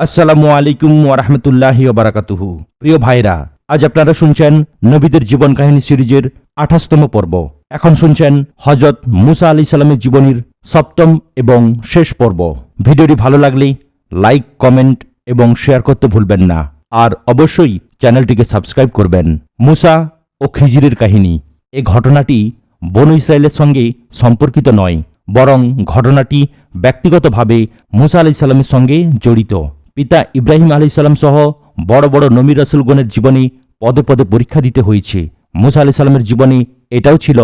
আসসালামু আলাইকুম ওয়া রাহমাতুল্লাহি ওয়া বারাকাতুহু। প্রিয় ভাইরা, আজ আপনারা শুনছেন নবীদের জীবন কাহিনী সিরিজের 28তম পর্ব। এখন শুনছেন হযরত মুসা আলাইহিস সালামের জীবনীর 7ম এবং শেষ পর্ব। ভিডিওটি ভালো লাগলে লাইক, কমেন্ট এবং শেয়ার করতে ভুলবেন না। আর অবশ্যই চ্যানেলটিকে সাবস্ক্রাইব করবেন। মুসা ও খিজিরের কাহিনী। এই ঘটনাটি বনু ইসরাইলের সঙ্গে সম্পর্কিত নয়, বরং ঘটনাটি ব্যক্তিগতভাবে মুসা আলাইহিস সালামের সঙ্গে জড়িত। পিতা ইব্রাহিম আলাইহিস সালাম সহ বড় বড় নবী রাসূলগণের জীবনে পদে পদে পরীক্ষা দিতে হয়েছে। মুসা আলাইহিস সালামের জীবনে এটাও ছিল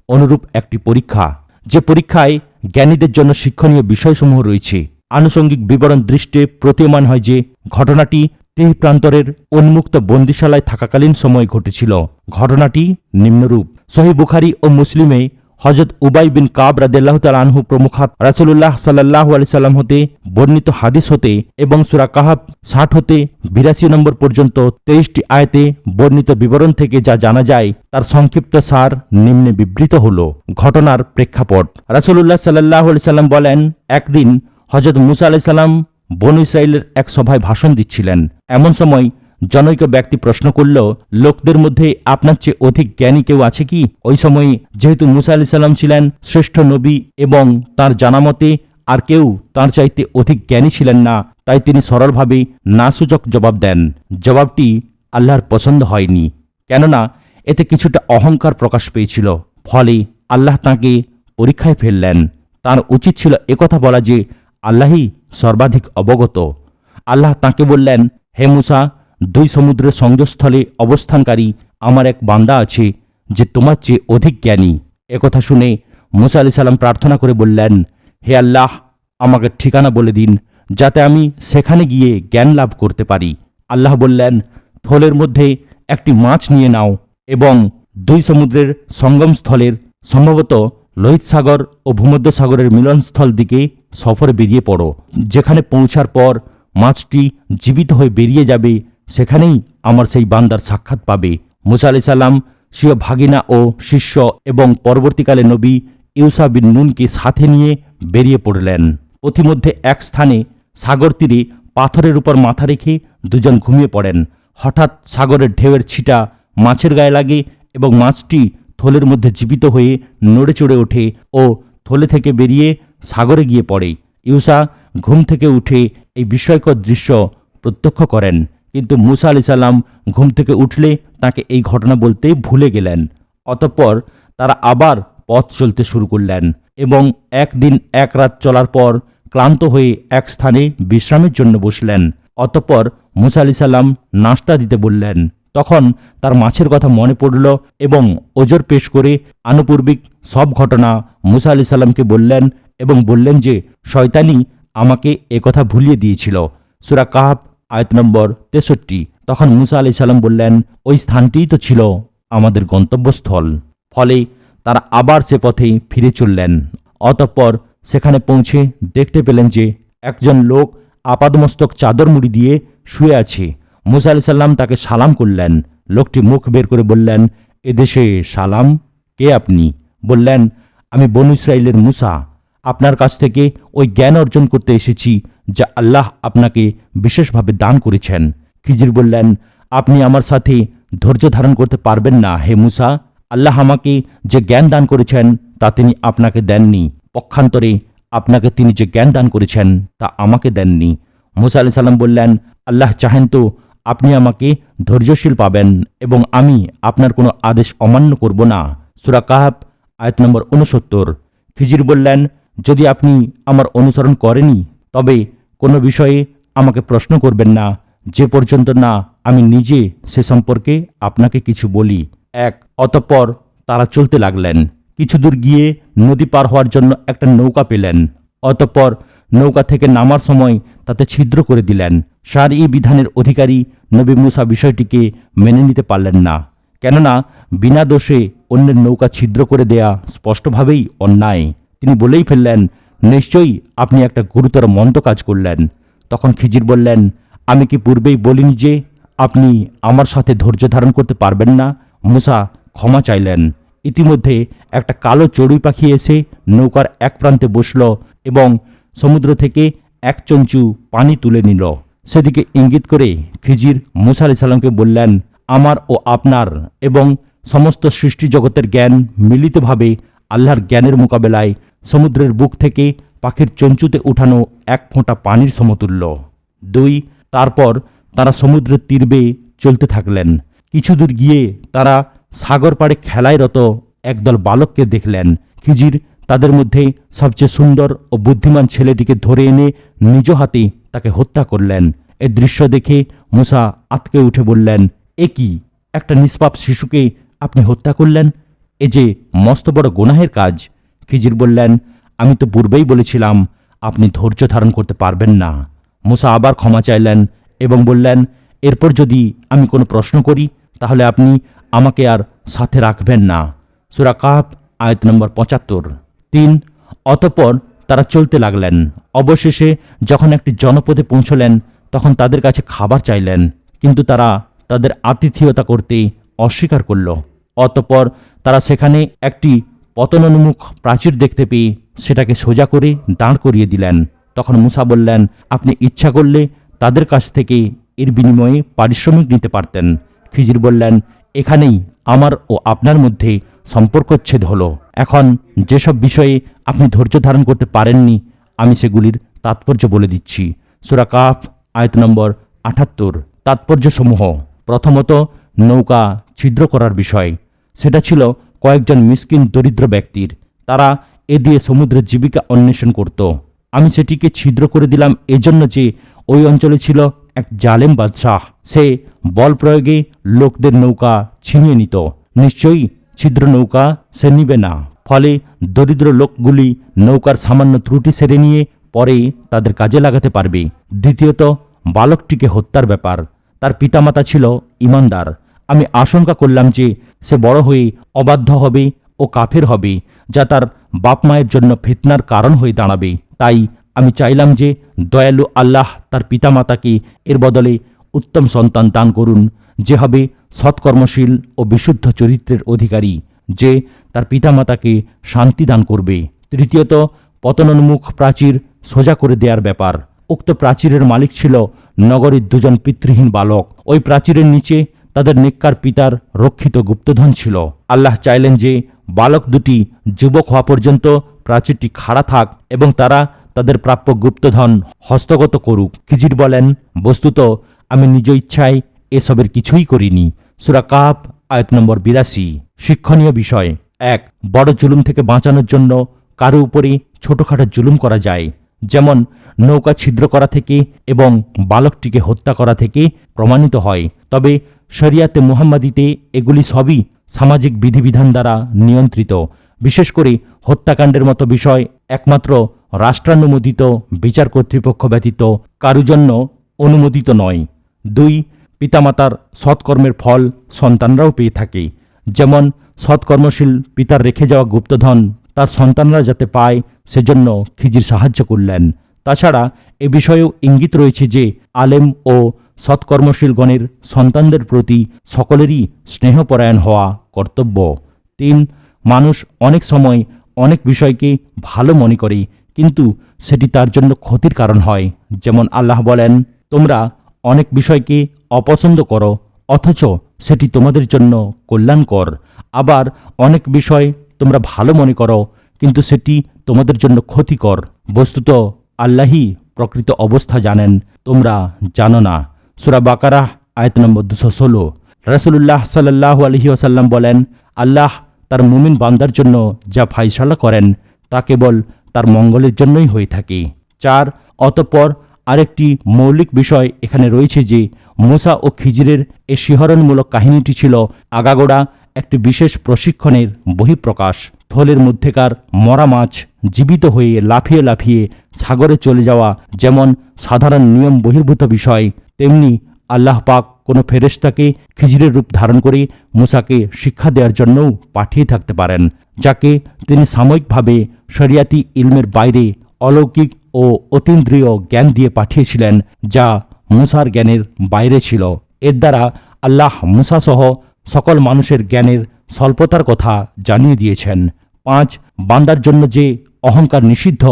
অনুরূপ একটি পরীক্ষা, যে পরীক্ষায় জ্ঞানীদের জন্য শিক্ষণীয় বিষয়সমূহ রয়েছে। আনুষঙ্গিক বিবরণ দৃষ্টে প্রতীয়মান হয় যে ঘটনাটি তিহ প্রান্তরের উন্মুক্ত বন্দিশালায় থাকাকালীন সময়ে ঘটেছিল। ঘটনাটি নিম্নরূপ: সহিহ বুখারী ও মুসলিমে হযরত উবাই বিন কাব রাদিয়াল্লাহু তাআলা আনহু প্রমুখ রাসূলুল্লাহ সাল্লাল্লাহু আলাইহি সাল্লাম হতে বর্ণিত হাদিস হতে এবং সূরা কাহফ 60 হতে 82 নম্বর পর্যন্ত 23টি আয়াতে বর্ণিত বিবরণ থেকে যা জানা যায় তার সংক্ষিপ্ত সার নিম্নে বিবৃত হল। ঘটনার প্রেক্ষাপট: রাসূলুল্লাহ সাল্লাল্লাহু আলাইহি সাল্লাম বলেন, একদিন হযরত মুসা আলাইহিস সালাম বনু ইসরাইলের এক সভায় ভাষণ দিচ্ছিলেন। এমন সময় জনৈক ব্যক্তি প্রশ্ন করল, লোকদের মধ্যে আপনার চেয়ে অধিক জ্ঞানী কেউ আছে কি? ওই সময় যেহেতু মুসা আলাইহিস সালাম ছিলেন শ্রেষ্ঠ নবী এবং তার জানামতে আর কেউ তার চাইতে অধিক জ্ঞানী ছিলেন না, তাই তিনি সরলভাবে নাসূচক জবাব দেন। জবাবটি আল্লাহর পছন্দ হয়নি, কেননা এতে কিছুটা অহংকার প্রকাশ পেয়েছিল। ফলে আল্লাহ তাঁকে পরীক্ষায় ফেললেন। তার উচিত ছিল একথা বলা যে আল্লাহই সর্বাধিক অবগত। আল্লাহ তাঁকে বললেন, হে মুসা, 2 সমুদ্রের সংযোগস্থলে অবস্থানকারী আমার এক বান্দা আছে যে তোমার চেয়ে অধিক জ্ঞানী। একথা শুনে মুসা আলাইহিস সালাম প্রার্থনা করে বললেন, হে আল্লাহ, আমাকে ঠিকানা বলে দিন যাতে আমি সেখানে গিয়ে জ্ঞান লাভ করতে পারি। আল্লাহ বললেন, থলের মধ্যে একটি মাছ নিয়ে নাও এবং 2 সমুদ্রের সঙ্গমস্থলের সম্ভবত লোহিত সাগর ও ভূমধ্য সাগরের মিলনস্থল দিকে সফরে বেরিয়ে পড়ো। যেখানে পৌঁছার পর মাছটি জীবিত হয়ে বেরিয়ে যাবে, সেখানেই আমার সেই বান্দার সাক্ষাৎ পাবে। মুসা আলাইহিস সালাম স্বীয় ভাগিনা ও শিষ্য এবং পরবর্তীকালে নবী ইউসা বিন নুনকে সাথে নিয়ে বেরিয়ে পড়লেন। পথিমধ্যে এক স্থানে সাগর তীরে পাথরের উপর মাথা রেখে দুজন ঘুমিয়ে পড়েন। হঠাৎ সাগরের ঢেউয়ের ছিটা মাছের গায়ে লাগে এবং মাছটি থলের মধ্যে জীবিত হয়ে নড়ে চড়ে ওঠে ও থলে থেকে বেরিয়ে সাগরে গিয়ে পড়ে। ইউসা ঘুম থেকে উঠে এই বিস্ময়কর দৃশ্য প্রত্যক্ষ করেন, কিন্তু মুসা আলাইহিস সালাম ঘুম থেকে উঠলে তাকে এই ঘটনা বলতে ভুলে গেলেন। অতঃপর তারা আবার পথ চলতে শুরু করলেন এবং একদিন এক রাত চলার পর ক্লান্ত হয়ে এক স্থানে বিশ্রামের জন্য বসলেন। অতঃপর মুসা আলাইহিস সালাম নাশতা দিতে বললেন। তখন তার মাছের কথা মনে পড়ল এবং ওজর পেশ করে আনুপূর্বিক সব ঘটনা মুসা আলাইহিস সালামকে বললেন এবং বললেন যে শয়তানি আমাকে একথা ভুলিয়ে দিয়েছিল। সূরা কাহফ আয়াত নম্বর 63। তখন মুসা আলাইহিস সালাম বললেন, ওই স্থানটিই তো ছিল আমাদের গন্তব্যস্থল। ফলে তারা আবার সে পথে ফিরে চললেন। অতঃপর সেখানে পৌঁছে দেখতে পেলেন যে একজন লোক আপাদমস্তক চাদর মুড়ি দিয়ে শুয়ে আছে। মুসা আলাইহিস সালাম তাকে সালাম করলেন। লোকটি মুখ বের করে বললেন, এদেশে সালাম, কে আপনি? বললেন, আমি বনু ইসরাইলের মুসা, আপনার কাছ থেকে ওই জ্ঞান অর্জন করতে এসেছি যা আল্লাহ আপনাকে বিশেষভাবে দান করেছেন। খিজির বললেন, আপনি আমার সাথে ধৈর্য ধারণ করতে পারবেন না হে মুসা। আল্লাহ আমাকে যে জ্ঞান দান করেছেন তা তিনি আপনাকে দেননি। পক্ষান্তরে আপনাকে তিনি যে জ্ঞান দান করেছেন তা আমাকে দেননি। মুসা আলাইহিস সালাম বললেন, আল্লাহ চাহেন তো আপনি আমাকে ধৈর্যশীল পাবেন এবং আমি আপনার কোনো আদেশ অমান্য করব না। সূরা কাহফ আয়াত নম্বর 69। খিজির বললেন, যদি আপনি আমার অনুসরণ করেনি তবে কোনো বিষয়ে আমাকে প্রশ্ন করবেন না যে পর্যন্ত না আমি নিজে সে সম্পর্কে আপনাকে কিছু বলি। অতঃপর তারা চলতে লাগলেন। কিছু দূর গিয়ে নদী পার হওয়ার জন্য একটা নৌকা পেলেন। অতঃপর নৌকা থেকে নামার সময় তাতে ছিদ্র করে দিলেন। শারঈ বিধানের অধিকারী নবী মুসা বিষয়টিকে মেনে নিতে পারলেন না, কেননা বিনা দোষে অন্যের নৌকা ছিদ্র করে দেয়া স্পষ্টভাবেই অন্যায়। তিনি বলেই ফেললেন, নিশ্চয়ই আপনি একটা গুরুতর মন্দ কাজ করলেন। তখন খিজির বললেন, আমি কি পূর্বেই বলিনি যে আপনি আমার সাথে ধৈর্য ধারণ করতে পারবেন না? মুসা ক্ষমা চাইলেন। ইতিমধ্যে একটা কালো চড়ুই পাখি এসে নৌকার এক প্রান্তে বসল এবং সমুদ্র থেকে এক চঞ্চু পানি তুলে নিল। সেদিকে ইঙ্গিত করে খিজির মুসা আলাইহিস সালামকে বললেন, আমার ও আপনার এবং সমস্ত সৃষ্টি জগতের জ্ঞান মিলিতভাবে আল্লাহর জ্ঞানের মোকাবেলায় সমুদ্রের বুক থেকে পাখির চঞ্চুতে উঠানো এক ফোঁটা পানির সমতুল্য। 2 তারপর তারা সমুদ্রের তীর বেয়ে চলতে থাকলেন। কিছু দূর গিয়ে তারা সাগর পাড়ে খেলায় রত একদল বালককে দেখলেন। খিজির তাদের মধ্যে সবচেয়ে সুন্দর ও বুদ্ধিমান ছেলেটিকে ধরে এনে নিজ হাতে তাকে হত্যা করলেন। এ দৃশ্য দেখে মুসা আঁতকে উঠে বললেন, এ কি, একটা নিষ্পাপ শিশুকে আপনি হত্যা করলেন? এ যে মস্ত বড় গুনাহের কাজ। খিজির বললেন, আমি তো পূর্বেই বলেছিলাম আপনি ধৈর্য ধারণ করতে পারবেন না। মুসা আবার ক্ষমা চাইলেন এবং বললেন, এরপর যদি আমি কোনো প্রশ্ন করি তাহলে আপনি আমাকে আর সাথে রাখবেন না। সূরা কাহফ আয়াত নম্বর 75। 3 অতঃপর তারা চলতে লাগলেন। অবশেষে যখন একটি জনপদে পৌঁছলেন তখন তাদের কাছে খাবার চাইলেন, কিন্তু তারা তাদের আতিথেয়তা করতে অস্বীকার করল। অতঃপর তারা সেখানে একটি পতনোন্মুখ প্রাচীর দেখতে পেয়ে সেটাকে সোজা করে দাঁড় করিয়ে দিলেন। তখন মুসা বললেন, আপনি ইচ্ছা করলে তাদের কাছ থেকে এর বিনিময়ে পারিশ্রমিক নিতে পারতেন। খিজির বললেন, এখানেই আমার ও আপনার মধ্যে সম্পর্কচ্ছেদ হলো। এখন যেসব বিষয়ে আপনি ধৈর্য ধারণ করতে পারেননি আমি সেগুলির তাৎপর্য বলে দিচ্ছি। সূরা কাহফ আয়াত নম্বর 78। তাৎপর্যসমূহ। প্রথমত, নৌকা ছিদ্র করার বিষয়। সেটা ছিল কয়েকজন মিসকিন দরিদ্র ব্যক্তির। তারা এ দিয়ে সমুদ্রের জীবিকা অন্বেষণ করত। আমি সেটিকে ছিদ্র করে দিলাম এজন্য যে ওই অঞ্চলে ছিল এক জালেম বাদশাহ। সে বল প্রয়োগে লোকদের নৌকা ছিনিয়ে নিত। নিশ্চয়ই ছিদ্র নৌকা সে নিবে না। ফলে দরিদ্র লোকগুলি নৌকার সামান্য ত্রুটি সেরে নিয়ে পরে তাদের কাজে লাগাতে পারবে। দ্বিতীয়ত, বালকটিকে হত্যার ব্যাপার। তার পিতামাতা ছিল ঈমানদার। আমি আশঙ্কা করলাম যে সে বড় হয়ে অবাধ্য হবে ও কাফের হবে, যা তার বাপ মায়ের জন্য ফিতনার কারণ হয়ে দাঁড়াবে। তাই আমি চাইলাম যে দয়ালু আল্লাহ তার পিতামাতাকে এর বদলে উত্তম সন্তান দান করুন, যে হবে সৎকর্মশীল ও বিশুদ্ধ চরিত্রের অধিকারী, যে তার পিতামাতাকে শান্তি দান করবে। তৃতীয়ত, পতনোন্মুখ প্রাচীর সোজা করে দেওয়ার ব্যাপার। উক্ত প্রাচীরের মালিক ছিল নগরীর 2 জন পিতৃহীন বালক। ওই প্রাচীরের নিচে তাদের নেককার পিতার রক্ষিত গুপ্তধন ছিল। আল্লাহ চাইলেন যে বালক দুটি যুবক হওয়া পর্যন্ত প্রাচীরটি খাড়া থাক এবং তারা তাদের প্রাপ্য গুপ্তধন হস্তগত করুক। খিজির বলেন, বস্তুত আমি নিজ ইচ্ছায় এসবের কিছুই করিনি। সূরা কাহফ আয়াত নম্বর 82। শিক্ষণীয় বিষয়। 1 বড় জুলুম থেকে বাঁচানোর জন্য কারো উপরে ছোটখাটো জুলুম করা যায়, যেমন নৌকা ছিদ্র করা থেকে এবং বালকটিকে হত্যা করা থেকে প্রমাণিত হয়। তবে শরিয়াতে মুহাম্মাদিতে এগুলি সবই সামাজিক বিধিবিধান দ্বারা নিয়ন্ত্রিত। বিশেষ করে হত্যাকাণ্ডের মতো বিষয় একমাত্র রাষ্ট্রানুমোদিত বিচার কর্তৃপক্ষ ব্যতীত কারো জন্য অনুমোদিত নয়। 2 পিতামাতার সৎকর্মের ফল সন্তানরাও পেয়ে থাকে, যেমন সৎকর্মশীল পিতার রেখে যাওয়া গুপ্তধন তার সন্তানরা যাতে পায় সেজন্য খিজির সাহায্য করলেন। তাছাড়া এ বিষয়েও ইঙ্গিত রয়েছে যে আলেম ও সৎকর্মশীলগণের সন্তানদের প্রতি সকলেরই স্নেহপরায়ণ হওয়া কর্তব্য। 3 মানুষ অনেক সময় অনেক বিষয়কে ভালো মনে করে, কিন্তু সেটি তার জন্য ক্ষতির কারণ হয়। যেমন আল্লাহ বলেন, তোমরা অনেক বিষয়কে অপছন্দ করো অথচ সেটি তোমাদের জন্য কল্যাণকর। আবার অনেক বিষয় তোমরা ভালো মনে করো কিন্তু সেটি তোমাদের জন্য ক্ষতিকর। বস্তুত আল্লাহই প্রকৃত অবস্থা জানেন, তোমরা জানো না। সূরা বাকারাহ আয়াত নম্বর 216। রাসূলুল্লাহ সাল্লাল্লাহু আলাইহি ওয়াসাল্লাম বলেন, আল্লাহ তার মুমিন বান্দার জন্য যা ফায়সালা করেন তা কেবল তার মঙ্গলের জন্যই হয়ে থাকে। 4 অতঃপর আরেকটি মৌলিক বিষয় এখানে রয়েছে যে মুসা ও খিজিরের এ শিহরণমূলক কাহিনীটি ছিল আগাগোড়া একটি বিশেষ প্রশিক্ষণের বহিঃপ্রকাশ। থলের মধ্যেকার মরা মাছ জীবিত হয়ে লাফিয়ে লাফিয়ে সাগরে চলে যাওয়া যেমন সাধারণ নিয়ম বহির্ভূত বিষয়, তেমনি আল্লাহ পাক কোনো ফেরেশতাকে খিজিরের রূপ ধারণ করে মুসাকে শিক্ষা দেওয়ার জন্যও পাঠিয়ে থাকতে পারেন, যাকে তিনি সাময়িকভাবে শরিয়াতি ইলমের বাইরে অলৌকিক ও অতীন্দ্রিয় জ্ঞান দিয়ে পাঠিয়েছিলেন, যা মুসার জ্ঞানের বাইরে ছিল। এর দ্বারা আল্লাহ মুসা সহ সকল মানুষের জ্ঞানের স্বল্পতার কথা জানিয়ে দিয়েছেন। 5 বান্দার জন্য যে অহংকার নিষিদ্ধ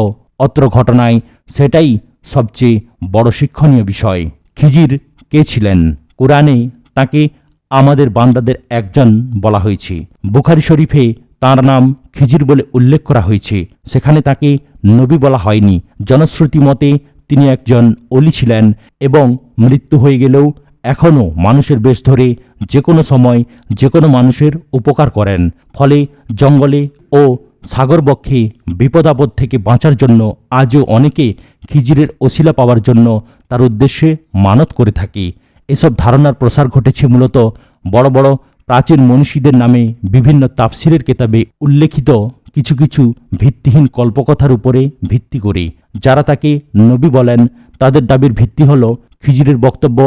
অত্র ঘটনায় সেটাই সবচেয়ে বড় শিক্ষণীয় বিষয়। খিজির কে ছিলেন? কোরআনে তাকে আমাদের বান্দাদের একজন বলা হয়েছে। বুখারী শরীফে তাঁর নাম খিজির বলে উল্লেখ করা হয়েছে। সেখানে তাকে নবী বলা হয়নি। জনশ্রুতি মতে তিনি একজন অলি ছিলেন এবং মৃত্যু হয়ে গেলেও এখনও মানুষের বেশ ধরে যে কোনো সময় যে কোনো মানুষের উপকার করেন। ফলে জঙ্গলে ও সাগরবক্ষে বিপদ আপদ থেকে বাঁচার জন্য আজও অনেকে খিজিরের ওসিলা পাওয়ার জন্য তার উদ্দেশ্যে মানত করে থাকে। এসব ধারণার প্রসার ঘটেছে মূলত বড় বড় প্রাচীন মনীষীদের নামে বিভিন্ন তাফসিরের কেতাবে উল্লেখিত কিছু কিছু ভিত্তিহীন কল্পকথার উপরে ভিত্তি করে। যারা তাকে নবী বলেন তাদের দাবির ভিত্তি হল খিজিরের বক্তব্য,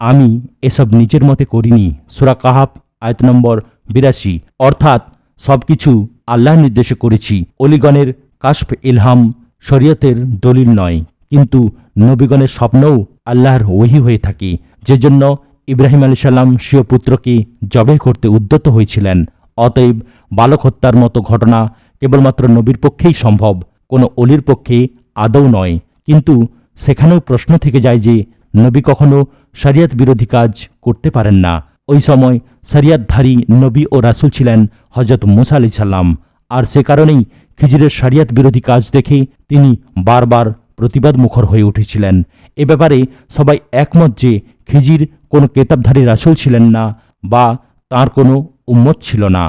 আমি এসব নিজের মতে করিনি। সূরা কাহাফ আয়াত নম্বর 82। অর্থাৎ সবকিছু আল্লাহর নির্দেশে করেছি। অলিগণের কাশফ ইলহাম শরীয়তের দলিল নয়, কিন্তু নবীগণের স্বপ্নও আল্লাহর ওহী হয়ে থাকে। যেজন্য ইব্রাহিম আলাইহিস সালাম স্বীয় পুত্রকে জবাই করতে উদ্যত হয়েছিলেন। অতএব বালক হত্যার মতো ঘটনা কেবলমাত্র নবীর পক্ষেই সম্ভব, কোনো অলির পক্ষে আদৌ নয়। কিন্তু সেখানেও প্রশ্ন থেকে যায় যে নবী কখনো শরিয়ত বিরোধী কাজ করতে পারেন না। ওই সময় শরিয়তধারী নবী ও রাসূল ছিলেন হযরত মূসা আলাইহিস সালাম। আর সে কারণেই খিজিরের শরিয়ত বিরোধী কাজ দেখে তিনি বারবার প্রতিবাদ মুখর হয়ে উঠেছিলেন। এ ব্যাপারে সবাই একমত যে খিজির কোনো কেতাবধারী রাসূল ছিলেন না বা তার কোনো উম্মত ছিল না।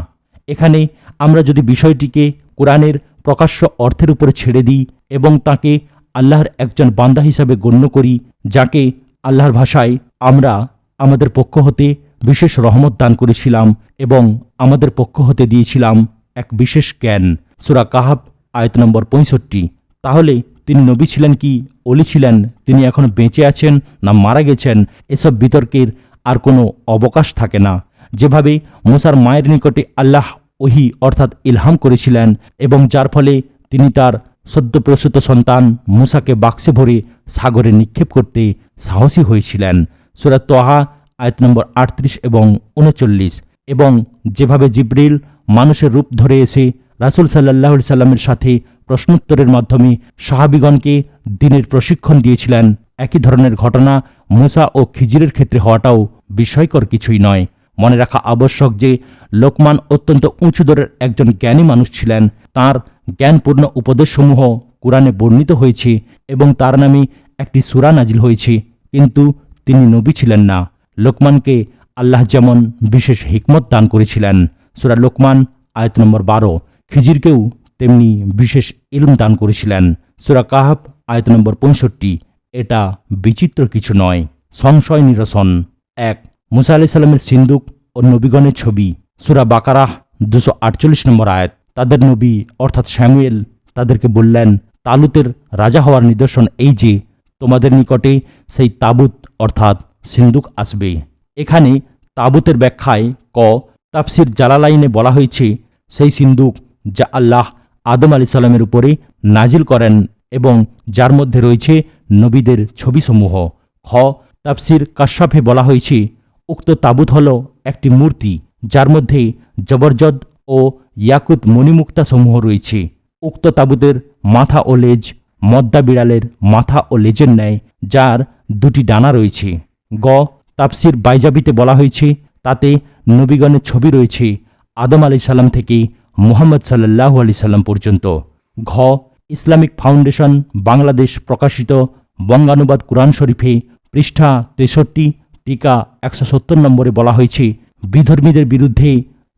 এখানে আমরা যদি বিষয়টিকে কোরআনের প্রকাশ্য অর্থের উপরে ছেড়ে দিই এবং তাকে আল্লাহর একজন বান্দা হিসাবে গণ্য করি, যাকে আল্লাহর ভাষায় আমরা আমাদের পক্ষ হতে বিশেষ রহমত দান করেছিলাম এবং আমাদের পক্ষ হতে দিয়েছিলাম এক বিশেষ জ্ঞান। সূরা কাহাফ আয়াত নম্বর 65। তাহলে তিনি নবী ছিলেন কি অলি ছিলেন, তিনি এখন বেঁচে আছেন না মারা গেছেন, এসব বিতর্কের আর কোনো অবকাশ থাকে না। যেভাবে মূসার মায়ের নিকটে আল্লাহ ওহী অর্থাৎ ইলহাম করেছিলেন এবং যার ফলে তিনি তার সদ্যপ্রসূত সন্তান মূসাকে বাক্সে ভরে সাগরে নিক্ষেপ করতে সাহসী হয়েছিলেন। সূরা তাহা আয়াত নম্বর 38 এবং 39। এবং যেভাবে জিবরিল মানুষের রূপ ধরে এসে রাসূল সাল্লাল্লাহু আলাইহি সাল্লামের সাথে প্রশ্নোত্তরের মাধ্যমে সাহাবীগণকে দ্বীনের প্রশিক্ষণ দিয়েছিলেন, একই ধরনের ঘটনা মূসা ও খিজিরের ক্ষেত্রে হওয়াটাও বিস্ময়কর কিছুই নয়। মনে রাখা আবশ্যক যে লোকমান অত্যন্ত উঁচু দরের একজন জ্ঞানী মানুষ ছিলেন। তাঁর জ্ঞানপূর্ণ উপদেশসমূহ কুরআনে বর্ণিত হয়েছে এবং তার নামে একটি সূরা নাজিল হয়েছে, কিন্তু তিনি নবী ছিলেন না। লোকমানকে আল্লাহ যেমন বিশেষ হিকমত দান করেছিলেন, সূরা লোকমান আয়াত নম্বর 12, খিজিরকেও তেমনি বিশেষ ইলম দান করেছিলেন। সূরা কাহাফ আয়াত নম্বর 65। এটা বিচিত্র কিছু নয়। সংশয় নিরসন 1। মূসা আলাইহিস সালামের সিন্দুক ও নবীগণের ছবি। সূরা বাকারাহ 248 নম্বর আয়াত। তাদের নবী অর্থাৎ স্যামুয়েল তাদেরকে বললেন, তালুতের রাজা হওয়ার নিদর্শন এই যে তোমাদের নিকটে সেই তাবুত অর্থাৎ সিন্দুক আসবে। এখানে তাবুতের ব্যাখ্যায় তাফসির জালালাইনে বলা হয়েছে সেই সিন্দুক যা আল্লাহ আদম আলাইহিস সালামের উপরে নাজিল করেন এবং যার মধ্যে রয়েছে নবীদের ছবিসমূহ। তাফসির কাশফে বলা হয়েছে উক্ত তাবুত হল একটি মূর্তি যার মধ্যে জবরজদ ও ইয়াকুত মণিমুক্তা সমূহ রয়েছে। উক্ত তাবুতের মাথা ও লেজ মদ্দা বিড়ালের মাথা ও লেজের ন্যায়, যার দুটি ডানা রয়েছে। তাফসির বাইজাবিতে বলা হয়েছে তাতে নবীগণের ছবি রয়েছে আদম আলাইহিস সালাম থেকে মুহাম্মদ সাল্লাল্লাহু আলাইহি সাল্লাম পর্যন্ত। ইসলামিক ফাউন্ডেশন বাংলাদেশ প্রকাশিত বঙ্গানুবাদ কুরআন শরীফে পৃষ্ঠা 63 টিকা 170 নম্বরে বলা হয়েছে বিধর্মীদের বিরুদ্ধে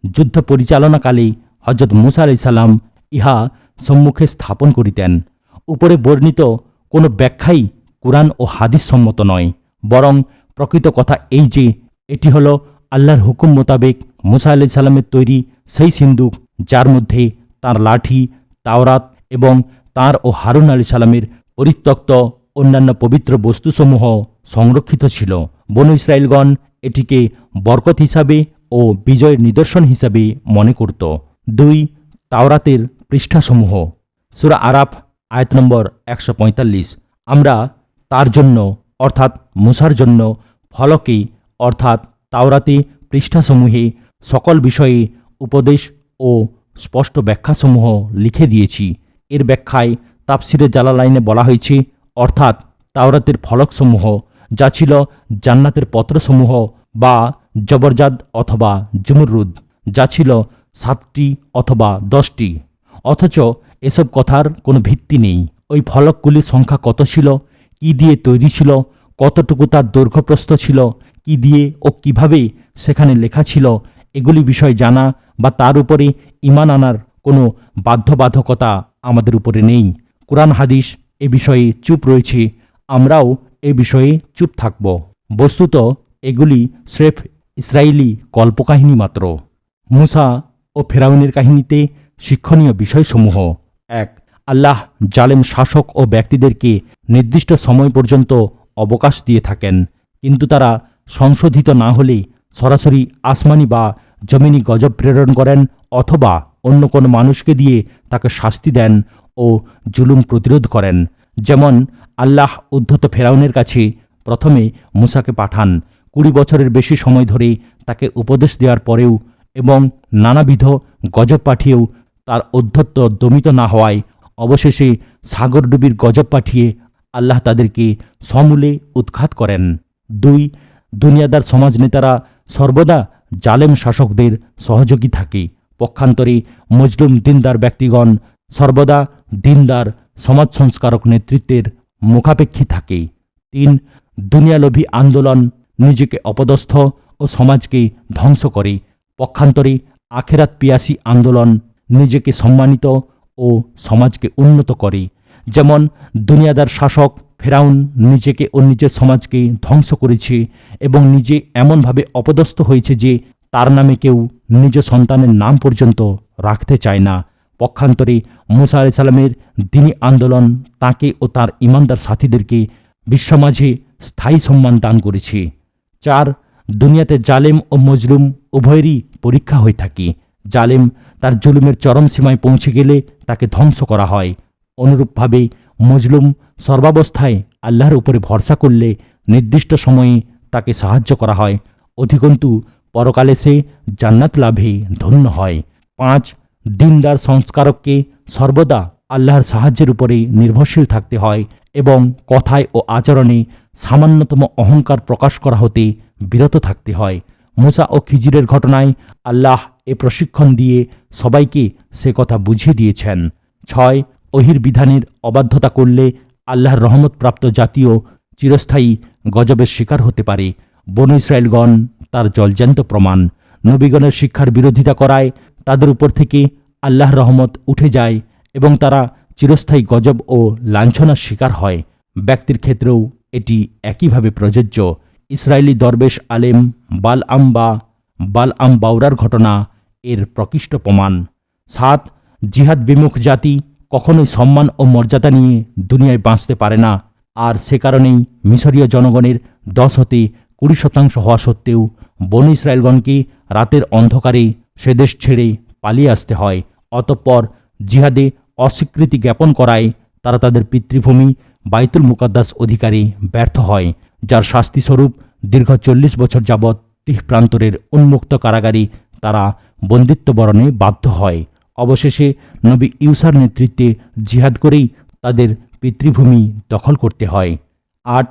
যুদ্ধ পরিচালনাকালে হযরত মূসা আলাইহিস সালাম ইহা সম্মুখে স্থাপন করিতেন। উপরে বর্ণিত কোনো ব্যাখ্যাই কুরআন ও হাদিস সম্মত নয়, বরং প্রকৃত কথা এই যে এটি হল আল্লাহর হুকুম মোতাবেক মূসা আলাইহিস সালামের তৈরি সেই সিন্দুক যার মধ্যে তার লাঠি, তাওরাত এবং তার ও হারুন আলাইহিস সালামের পরিত্যক্ত অন্যান্য পবিত্র বস্তুসমূহ সংরক্ষিত ছিল। বনু ইসরাইলগণ এটিকে বরকত হিসাবে ও বিজয়ের নিদর্শন হিসাবে মনে করত। 2। তাওরাতের পৃষ্ঠাসমূহ। সূরা আরাফ আয়াত নম্বর 145। আমরা তার জন্য অর্থাৎ মূসার জন্য ফলকে অর্থাৎ তাওরাতে পৃষ্ঠাসমূহে সকল বিষয়ে উপদেশ ও স্পষ্ট ব্যাখ্যাসমূহ লিখে দিয়েছি। এর ব্যাখ্যায় তাফসিরে জালালাইনে বলা হয়েছে অর্থাৎ তাওরাতের ফলকসমূহ যা ছিল জান্নাতের পত্রসমূহ বা জবরজাদ অথবা জুমরুদ, যা ছিল 7টি অথবা 10টি। অথচ এসব কথার কোনো ভিত্তি নেই। ওই ফলকগুলির সংখ্যা কত ছিল, কি দিয়ে তৈরি ছিল, কতটুকু তার দৈর্ঘ্যপ্রস্থ ছিল, কি দিয়ে ও কিভাবে সেখানে লেখা ছিল, এগুলি বিষয় জানা বা তার উপরে ঈমান আনার কোনো বাধ্যবাধকতা আমাদের উপরে নেই। কুরআন হাদিস এ বিষয়ে চুপ রয়েছে, আমরাও এ বিষয়ে চুপ থাকব। বস্তুত এগুলি স্রেফ ইসরায়েলি কল্পকাহিনী মাত্র। মূসা ও ফেরাউনের কাহিনীতে শিক্ষণীয় বিষয়সমূহ: 1. আল্লাহ জালেম শাসক ও ব্যক্তিদেরকে নির্দিষ্ট সময় পর্যন্ত অবকাশ দিয়ে থাকেন, কিন্তু তারা সংশোধিত না হলে সরাসরি আসমানি বা জমিনি গজব প্রেরণ করেন অথবা অন্য কোনো মানুষকে দিয়ে তাকে শাস্তি দেন ও জুলুম প্রতিরোধ করেন। যেমন আল্লাহ উদ্ধত ফেরাউনের কাছে প্রথমে মূসাকে পাঠান, 20 বছরের বেশি সময় ধরে তাকে উপদেশ দেওয়ার পরেও এবং নানাবিধ গজব পাঠিয়েও তার ঔদ্ধত্য দমিত না হওয়ায় অবশেষে সাগরডুবির গজব পাঠিয়ে আল্লাহ তাদেরকে সমূলে উৎখাত করেন। 2. দুনিয়াদার সমাজ নেতারা সর্বদা জালেম শাসকদের সহযোগী থাকে, পক্ষান্তরে মজলুম দিনদার ব্যক্তিগণ সর্বদা দিনদার সমাজ সংস্কারক নেতৃত্বের মুখাপেক্ষী থাকে। 3. দুনিয়ালোভী আন্দোলন নিজেকে অপদস্থ ও সমাজকে ধ্বংস করে, পক্ষান্তরে আখেরাত পিয়াসী আন্দোলন নিজেকে সম্মানিত ও সমাজকে উন্নত করে। যেমন দুনিয়াদার শাসক ফেরাউন নিজেকে ও নিজের সমাজকে ধ্বংস করেছে এবং নিজে এমনভাবে অপদস্থ হয়েছে যে তার নামে কেউ নিজ সন্তানের নাম পর্যন্ত রাখতে চায় না। পক্ষান্তরে মূসা আলাইহিস সালামের দ্বীনি আন্দোলন তাকে ও তার ঈমানদার সাথীদেরকে বিশ্বমাঝে স্থায়ী সম্মান দান করেছে। 4. দুনিয়াতে জালেম ও মজলুম উভয়েরই পরীক্ষা হয়ে থাকে। জালেম তার জুলুমের চরম সীমায় পৌঁছে গেলে তাকে ধ্বংস করা হয়। অনুরূপভাবে মজলুম সর্বাবস্থায় আল্লাহর উপরে ভরসা করলে নির্দিষ্ট সময়ে তাকে সাহায্য করা হয়, অধিকন্তু পরকালে সে জান্নাত লাভে ধন্য হয়। 5. দিনদার সংস্কারককে সর্বদা আল্লাহর সাহায্যের উপরে নির্ভরশীল থাকতে হয় এবং কথায় ও আচরণে সামান্যতম অহংকার প্রকাশ করা হতে বিরত থাকতে হয়। মূসা ও খিজিরের ঘটনায় আল্লাহ এ প্রশিক্ষণ দিয়ে সবাইকে সে কথা বুঝিয়ে দিয়েছেন। 6. ওহির বিধানের অবাধ্যতা করলে আল্লাহর রহমতপ্রাপ্ত জাতীয় চিরস্থায়ী গজবের শিকার হতে পারে। বনু ইসরায়েলগণ তার জলজ্যান্ত প্রমাণ। নবীগণের শিক্ষার বিরোধিতা করায় তাদের উপর থেকে আল্লাহর রহমত উঠে যায় এবং তারা চিরস্থায়ী গজব ও লাঞ্ছনার শিকার হয়। ব্যক্তির ক্ষেত্রেও এটি একইভাবে প্রযোজ্য। ইসরায়েলি দরবেশ আলেম বালআম বাউরার ঘটনা এর প্রকৃষ্ট প্রমাণ। 7. জিহাদ বিমুখ জাতি কখনোই সম্মান ও মর্যাদা নিয়ে দুনিয়ায় বাঁচতে পারে না, আর সে কারণেই মিশরীয় জনগণের 10 হতে 20% হওয়া সত্ত্বেও বনু ইসরায়েলগণকে রাতের অন্ধকারে সে দেশ ছেড়ে পালিয়ে আসতে হয়। অতঃপর জিহাদে অস্বীকৃতি জ্ঞাপন করায় তারা তাদের পিতৃভূমি বাইতুল মুকাদ্দাস অধিকারে ব্যর্থ হয়, যার শাস্তিস্বরূপ দীর্ঘ 40 বছর যাবৎ তিহ প্রান্তরের উন্মুক্ত কারাগারে তারা বন্দিত্ব বরণে বাধ্য হয়। অবশেষে নবী ইউসার নেতৃত্বে জিহাদ করেই তাদের পিতৃভূমি দখল করতে হয়। 8.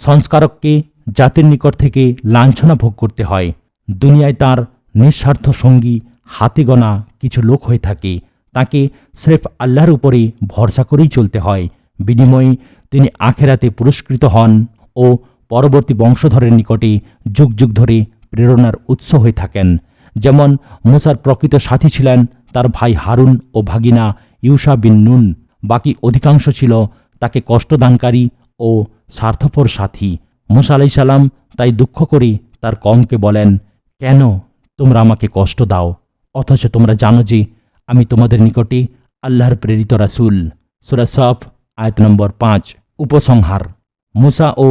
সংস্কারককে জাতির নিকট থেকে লাঞ্ছনা ভোগ করতে হয়। দুনিয়ায় তার নিঃস্বার্থ সঙ্গী হাতে গোনা কিছু লোক হয়ে থাকে, তাকে স্রেফ আল্লাহর উপরে ভরসা করেই চলতে হয়। বিনিময়ে তিনি আখেরাতে পুরস্কৃত হন ও পরবর্তী বংশধরের নিকটে যুগ যুগ ধরে প্রেরণার উৎস হয়ে থাকেন। যেমন মূসার প্রকৃত সাথী ছিলেন তার ভাই হারুন ও ভাগিনা ইউশা বিন নুন, বাকি অধিকাংশ ছিল তাকে কষ্টদানকারী ও স্বার্থপর সাথী। মূসা আলাইহিস সালাম তাই দুঃখ করে তার কওমকে বলেন, কেন তোমরা আমাকে কষ্ট দাও, অথচ তোমরা জানো যে আমি তোমাদের নিকটে আল্লাহর প্রেরিত রাসূল। সূরা সফ আয়াত নম্বর 5। উপসংহার: মূসা ও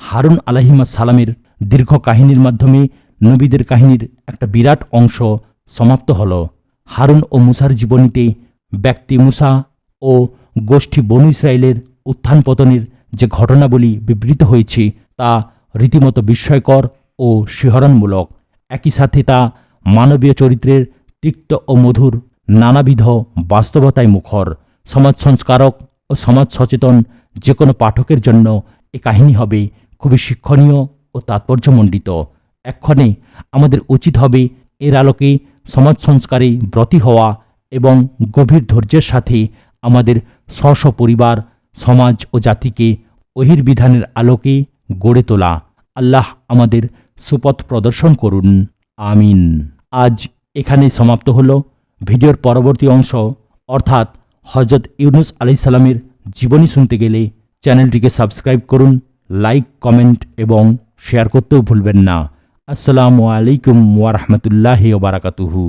হারুন আলাইহিস সালামের দীর্ঘ কাহিনীর মাধ্যমে নবীদের কাহিনীর একটা বিরাট অংশ সমাপ্ত হল। হারুন ও মূসার জীবনীতে ব্যক্তি মূসা ও গোষ্ঠী বনু ইসরায়েলের উত্থান পতনের যে ঘটনাবলী বিবৃত হয়েছে তা রীতিমতো বিস্ময়কর ও শিহরণমূলক। একই সাথে তা মানবীয় চরিত্রের তিক্ত ও মধুর নানাবিধ বাস্তবতায় মুখর। সমাজ সংস্কারক ও সমাজ সচেতন যে কোনো পাঠকের জন্য এ কাহিনী হবে খুবই শিক্ষণীয় ও তাৎপর্যমণ্ডিত। এক্ষণে আমাদের উচিত হবে এর আলোকে সমাজ সংস্কারে ব্রতী হওয়া এবং গভীর ধৈর্যের সাথে আমাদের স্ব পরিবার, সমাজ ও জাতিকে ওহির বিধানের আলোকে গড়ে তোলা। আল্লাহ আমাদের সুপথ প্রদর্শন করুন। আমিন। আজ এখানেই সমাপ্ত হলো। ভিডিওর পরবর্তী অংশ অর্থাৎ হজরত ইউনুস আলাইহিসসালামের জীবনী শুনতে গেলে চ্যানেলটিকে সাবস্ক্রাইব করুন, লাইক, কমেন্ট এবং শেয়ার করতেও ভুলবেন না। আসসালামু আলাইকুম ওয়া রাহমাতুল্লাহি ওয়া বারাকাতুহু।